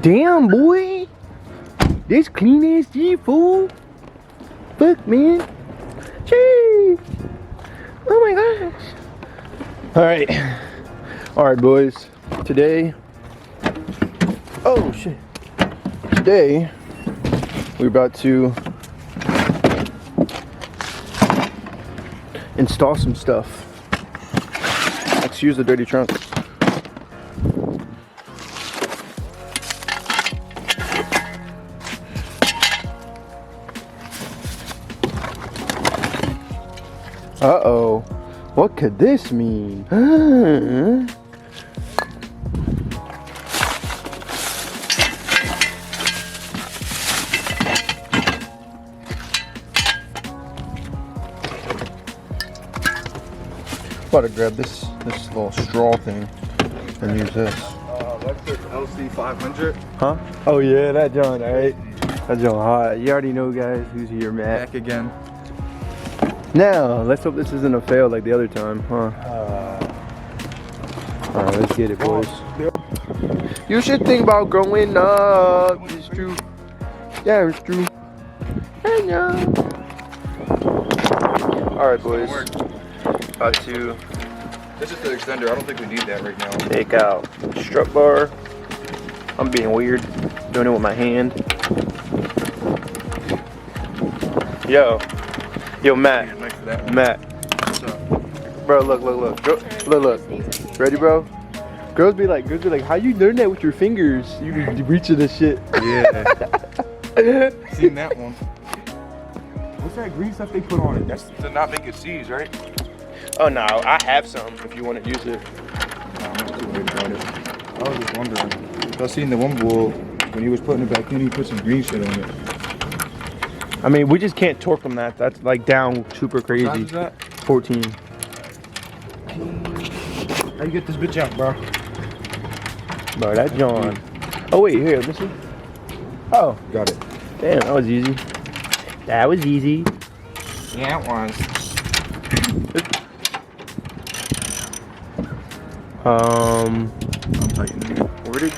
Damn, boy. This clean ass G, fool. Fuck, man. Jeez. Oh my gosh. Alright, boys. Today. Oh, shit. Today, we're about to install some stuff. Excuse the dirty trunk. Uh-oh. What could this mean? About to grab this little straw thing and use this. Electric LC 500. Huh? Oh yeah, that John, right? That John hot. You already know, guys, who's here, Matt. Back again. Now, let's hope this isn't a fail like the other time, huh? Alright, let's get it, boys. You should think about growing up. It's true. Yeah, it's true. I know. Alright, boys. About to This is the extender. I don't think we need that right now. take out strut bar. I'm being weird, doing it with my hand. Yo, Matt. Matt. What's up? Bro, look. Look. Ready, bro? Girls be like, how you learn that with your fingers? You reaching this shit. Yeah. Seen that one. What's that green stuff they put on it? That's to not make it seize, right? Oh no, I have some if you want to use it. I'm not too worried about it. I was just wondering. I seen the one bull when he was putting it back in, he put some green shit on it. I mean, we just can't torque them that. That's like down super crazy. What size is that? 14. How you get this bitch out, bro? Bro, that's John. Oh wait, here, let me see. Oh, Got it. damn, that was easy. That was easy. Yeah, it was. I'm tightening it. Where did?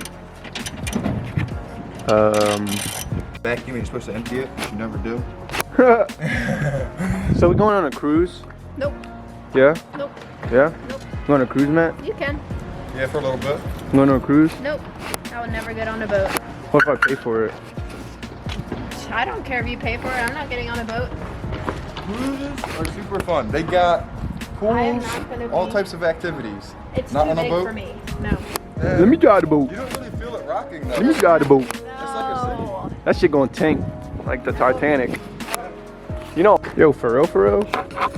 Vacuum, you're supposed to empty it, which you never do. So we going on a cruise? Nope. Yeah? Nope. Yeah? Nope. Going on a cruise, Matt? You can. Yeah, for a little bit. Going on a cruise? Nope. I would never get on a boat. What if I pay for it? I don't care if you pay for it. I'm not getting on a boat. Cruises are super fun. They got I am pools, not gonna all be- types of activities. It's Not too on a big boat? for me. No. Yeah. Let me drive the boat. You don't really feel it rocking though. Let me drive the boat. It's like a city. No. That shit gonna tank like the Titanic. You know, yo, for real,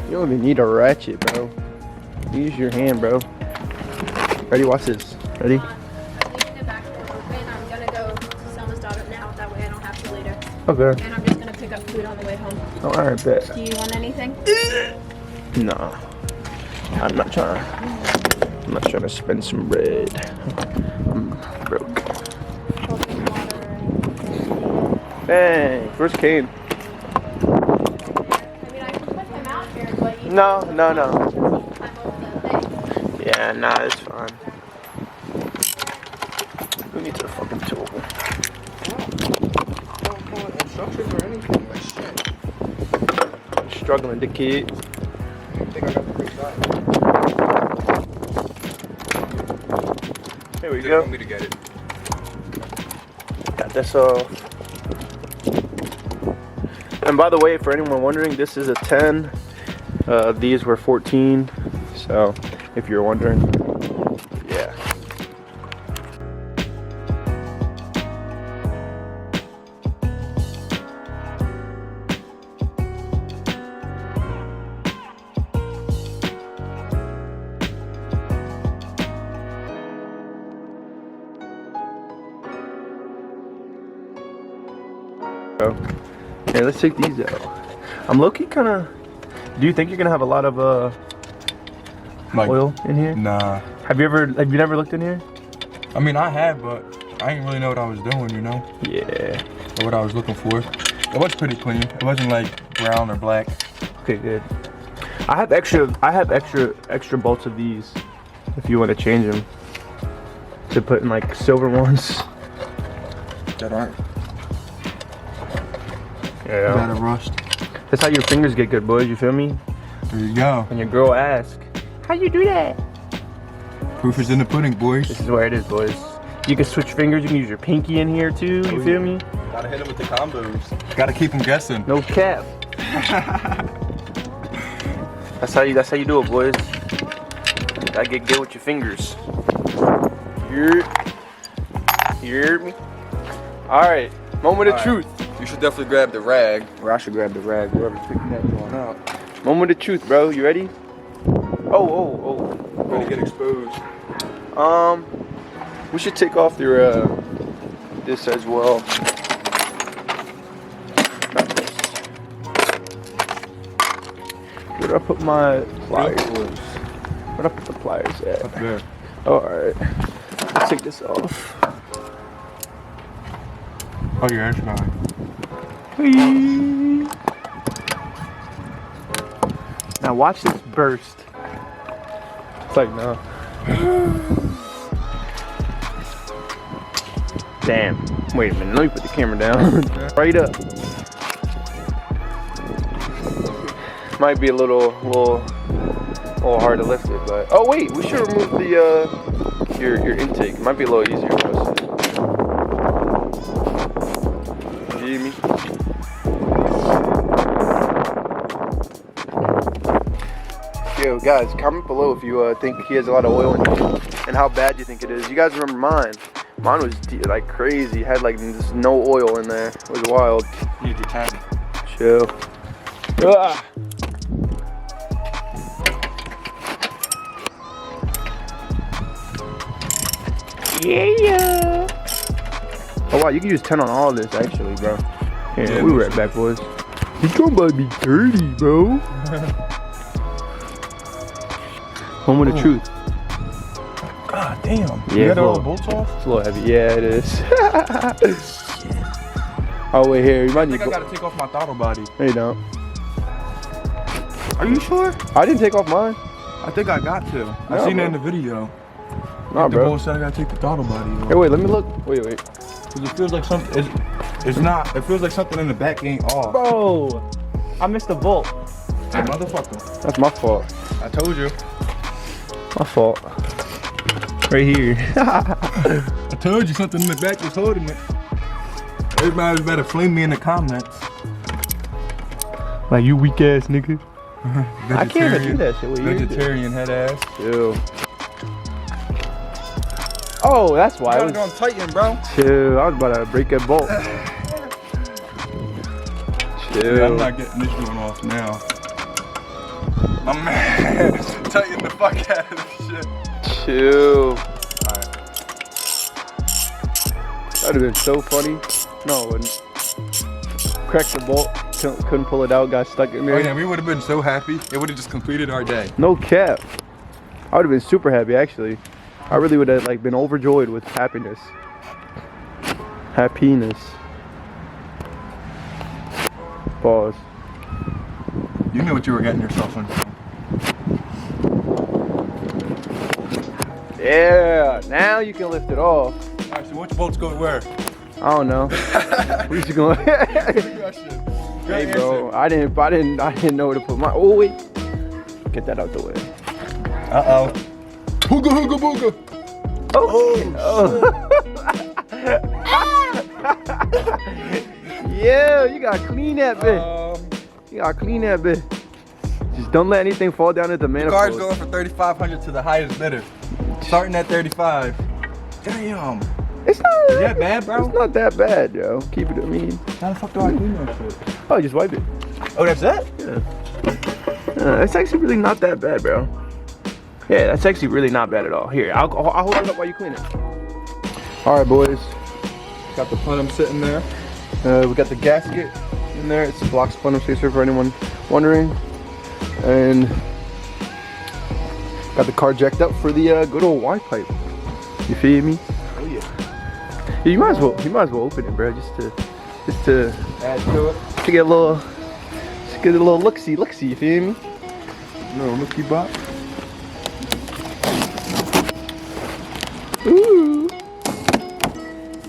you don't even need a ratchet, bro. Use your hand, bro. Ready? Watch this. Ready? I'm leaving the back door open. I'm gonna go to Selma's daughter now. That way I don't have to later. Okay. And I'm just gonna pick up food on the way home. Oh, alright, bet. Do you want anything? Nah. I'm not trying to spend some bread. I'm broke. Cold water. Dang, where's Kane? I mean, I can put him out here, but you No. climb over the thing. Yeah, nah, it's fine. Who needs a fucking tool? Don't follow instructions or anything. Like shit. I'm struggling to kid. I think I got the right side. Here we They go. want me to get it. Got this off. And by the way, for anyone wondering, this is a 10. These were 14. So, if you're wondering, yeah. So, hey, let's take these out. I'm low-key kind of. Do you think you're gonna have a lot of Like, oil in here? nah. Have you never looked in here? I mean, I have, but I didn't really know what I was doing, you know? Yeah. Or what I was looking for. It was pretty clean. It wasn't like brown or black. Okay, good. I have extra bolts of these if you want to change them to put in like silver ones. that aren't Yeah. that are rust. That's how your fingers get good, boys. You feel me? There you go. When your girl asks, how you do that? Proof is in the pudding, boys. This is where it is, boys. You can switch fingers. You can use your pinky in here too. You feel me? Gotta hit him with the combos. Gotta keep him guessing. No cap. That's how you do it, boys. Gotta get good with your fingers. You hear me? All right, moment of truth. You should definitely grab the rag, or I should grab the rag, whoever's picking that one up. Moment of truth, bro. You ready? Oh. Ready to get exposed. We should take off your this as well. Not this. Where did I put my pliers? Where did I put the pliers at? Up there. Oh, alright. Let's take this off. Oh, your air's fine. Whee! Now watch this burst. It's like, no. Damn. Wait a minute. Let me put the camera down. Right up. Might be a little hard to lift it, but oh wait, we should remove the your intake. It might be a little easier for us. You hear me? Yo, guys, comment below if you think he has a lot of oil in it and how bad you think it is. You guys remember mine? Mine was like crazy. Had like just no oil in there. It was wild. You need to tap it. Chill. Ah. Yeah. Oh wow, you can use 10 on all of this actually, bro. Here, Yeah, we were right back, boys. He's talking about me dirty, bro. Moment of truth. God damn. Yeah, You got all bro. the bolts off? It's a little heavy. Yeah, it is. Oh wait, here. You might I need. think I gotta take off my throttle body. No, you don't. Are you sure? I didn't take off mine. I think I got to. I No, seen bro. that in the video. Nah, The bro. bolt said I gotta take the throttle body off. Hey, wait. Let me look. Wait. Cause it feels like something. It's not. It feels like something in the back ain't off. Bro, I missed the bolt. Motherfucker. That's my fault. I told you. My fault. Right here. I told you something in the back was holding it. Everybody better flame me in the comments. Like you weak ass nigga. I can't even do that shit. What you do? Vegetarian head ass. Chill. Oh, that's why I was. going tighten, bro. Chill. I was about to break that bolt. Chill. Yeah, I'm not getting this one off now. My man, tighten the fuck out of this shit. Chill. That'd have been so funny. No, it wouldn't. Cracked the bolt, couldn't pull it out, got stuck in there. Oh yeah, we would have been so happy. It would have just completed our day. No cap. I would have been super happy actually. I really would have like been overjoyed with happiness. Happiness. Pause. You knew what you were getting yourself into. Yeah, now you can lift it off. Alright, so which bolts go where? I don't know. Where's you going? Hey bro, I didn't know where to put my. Oh wait, get that out the way. Uh oh. Hooga hooga booga. Oh. Yeah, you gotta clean that bit. You gotta clean that bit. Just don't let anything fall down at the The car's manifold. going for 3,500 to the highest bidder. Starting at 35. Damn. It's not Is that bad, bro? It's not that bad, yo. Keep it. I mean, How the fuck do I clean that shit? oh, just wipe it. Oh, that's it? Yeah. It's actually really not that bad, bro. Yeah, that's actually really not bad at all. Here, I'll hold it up while you clean it. All right, boys. Got the plenum sitting there. We got the gasket in there. It's a Blox Plenum spacer for anyone wondering. And got the car jacked up for the good old Ypipe. You feel me? Oh yeah. Yeah, you might as well open it, bro, just to Add to it. get a little look-see, you feel me? No, Mickey Box. Ooh.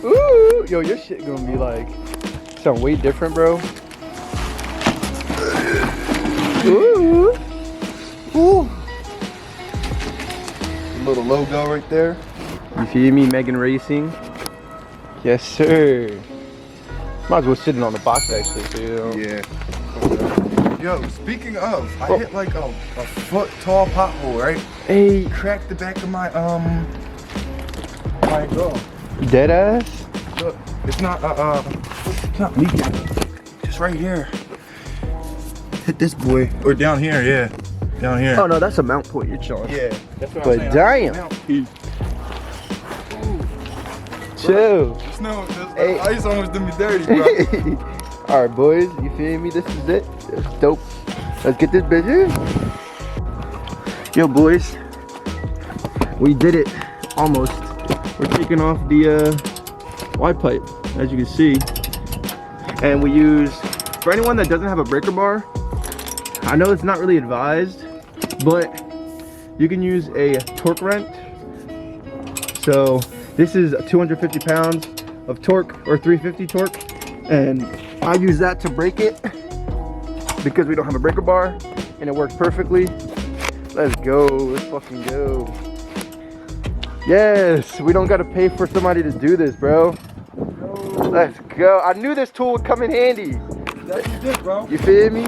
Ooh, yo, your shit gonna be like sound way different, bro. Ooh. Ooh. Little logo right there. You feel me, Megan Racing? Yes, sir. Might as well sit it on the box actually, so you know. Yeah. Yo, speaking of, I hit like a foot tall pothole, right? Hey, Cracked the back of my jaw. dead ass? Look, it's not leaking. Just right here. Hit this boy. Or down here, yeah. Down here. Oh no, that's a mount point you're chilling. Yeah. That's what But I'm saying. damn. Chill. Snow, Hey. ice almost did me dirty, bro. All right, boys, you feel me? This is it. It's dope. Let's get this bitch in. Yo, boys, we did it almost. We're taking off the Ypipe, as you can see, and we use, for anyone that doesn't have a breaker bar, I know it's not really advised, but you can use a torque wrench. So this is 250 pounds of torque, or 350 torque, and I use that to break it because we don't have a breaker bar, and it works perfectly. Let's go, let's fucking go. Yes, we don't gotta pay for somebody to do this, bro. Let's go. I knew this tool would come in handy. That's what you did, bro. You feel me?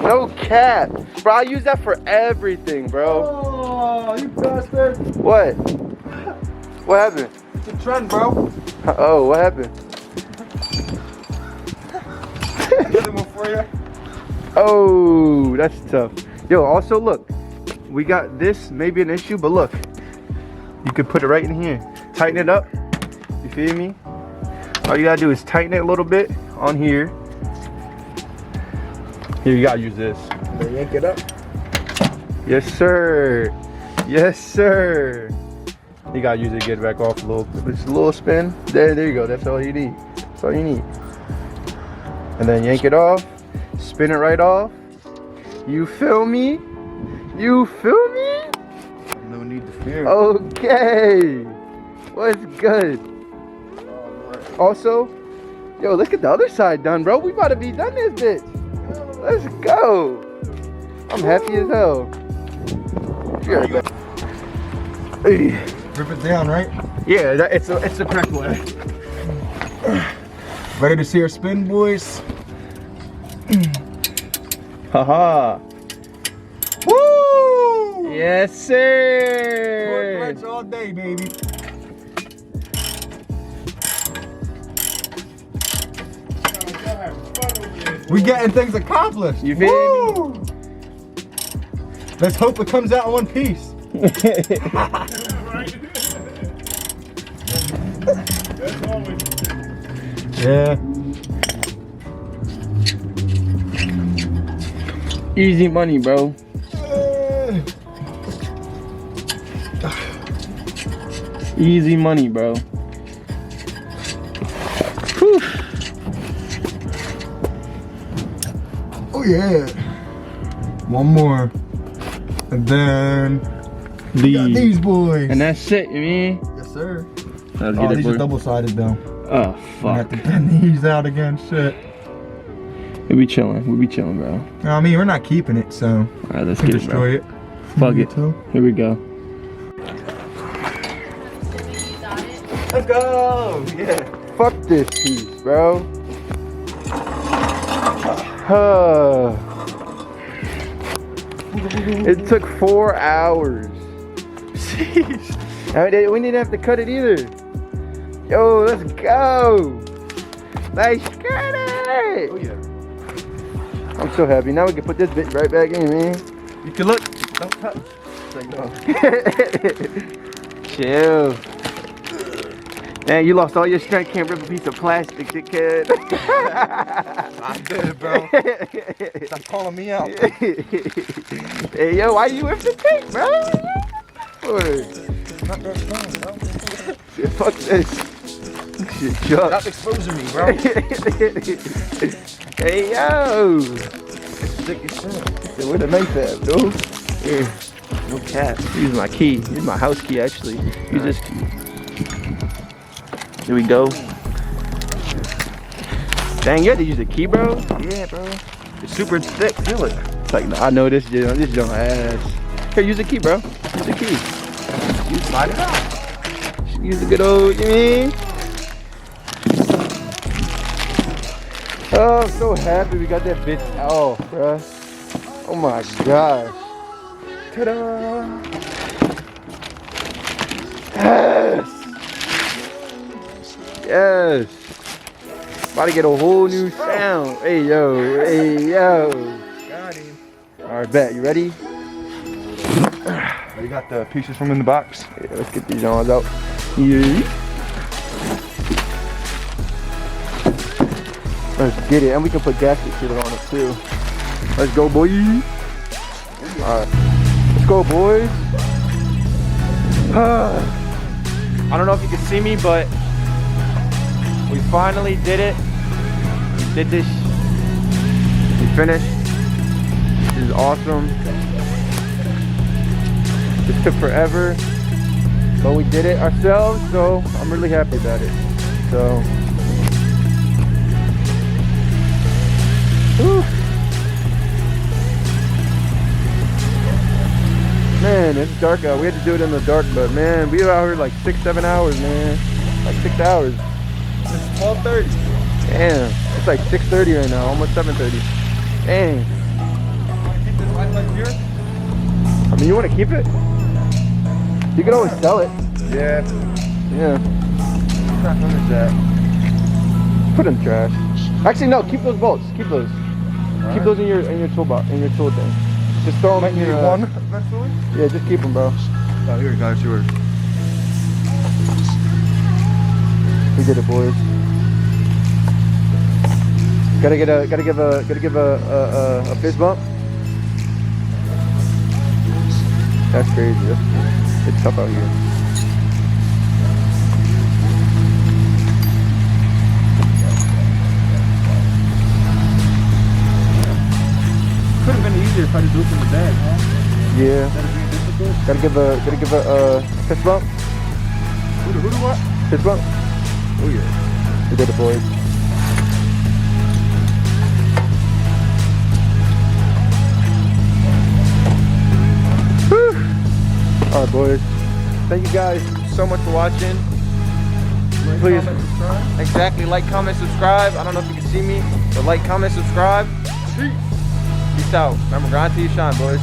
No cap. Bro, I use that for everything, bro. Oh, you bastard. What? What happened? It's a trend, bro. Oh, what happened? Another one for you. Oh, that's tough. Yo, also look, we got this, maybe an issue, but look, you could put it right in here. Tighten it up. You feel me? All you gotta do is tighten it a little bit on here. Here, you gotta use this. Then yank it up. Yes, sir. Yes, sir. You gotta use it to get it back off a little. Just a little spin. There you go. That's all you need. That's all you need. And then yank it off. Spin it right off. You feel me? You feel me? No need to fear. Okay. What's good? Also, yo, look at the other side done, bro. We about to be done this bitch. Let's go. I'm happy as hell. Yeah, hey. Rip it down, right? Yeah, it's the correct way. Ready to see our spin, boys? Haha. Woo! Yes, sir. Torque wrench all day, baby. We getting things accomplished. You feel Woo! Let's hope it comes out in one piece. Yeah. Easy money, bro. Easy money, bro. Whew. Oh yeah. One more. And then we got these boys. And that's it, you mean? Yes, sir. Let's Oh, get it, these are boy. double-sided though. Oh, I have fuck. to bend these out again. Shit. We'll be chilling. We'll be chilling, bro. I mean, we're not keeping it, so Alright, let's we get can it, bro. destroy it. Fuck Me it. too. Here we go. Let's go. Yeah. Fuck this piece, bro. It took 4 hours. Jeez. We didn't have to cut it either. Yo, let's go. Let's get it. Oh yeah. I'm so happy. Now we can put this bit right back in, man. You can look. Don't touch. Chill. Man, you lost all your strength. Can't rip a piece of plastic, dickhead. I did, bro. Stop calling me out. Hey, yo, why you whip the tape, bro? Not that strong, bro. Shit, fuck this. Shit, Chuck. Stop exposing me, bro. Hey, yo. Sick as shit. Where the knife at, dude? Here. No cap. Use my key. Use my house key, actually. Use this key. Here we go. Dang, you had to use the key, bro. Yeah, bro. It's super thick. Feel it. It's like, I know this don't ass. Here, use the key, bro. Use the key. You slide it out. Use the good old, you mean? Oh, I'm so happy we got that bitch out, bruh. Oh my gosh. Ta-da! Yes! Yes! About to get a whole new sound. Hey, yo. Hey, yo. Got him. Alright, bet. You ready? You got the pieces from in the box? Yeah, let's get these arms out. Yeah. Let's get it. And we can put gasket shit on it too. Let's go, boy. Alright. Let's go, boys. I don't know if you can see me, but we finally did it. Did this. We finished. This is awesome. This took forever, but we did it ourselves, so I'm really happy about it. So, whew. Man, it's dark out. We had to do it in the dark, but man, we were out here like 6-7 hours, man. Like 6 hours. It's 12:30. Damn, it's like 6:30 right now, almost 7:30. Dang. Keep this light like here? I mean, you want to keep it? You can always sell it. Yeah. Yeah. Crap, what is that? Put in the trash. Actually, no. Keep those bolts. Keep those. Keep those in your toolbox, in your tool thing. Just throw them in your. One eventually? Yeah, just keep them, bro. Oh, here you go. It's yours. We did it, boys. Gotta give a fist bump. That's crazy. It's tough out here. Could have been easier if I just looked in the bag, huh? Yeah. That'd be difficult. Gotta give a fist bump. Who do what? Fist bump. Oh yeah. We did it, boys. Whew. All right, boys. Thank you guys so much for watching. Like, Please. comment, subscribe. Exactly. Like, comment, subscribe. I don't know if you can see me, but like, comment, subscribe. Peace out. Remember, grind till you shine, boys.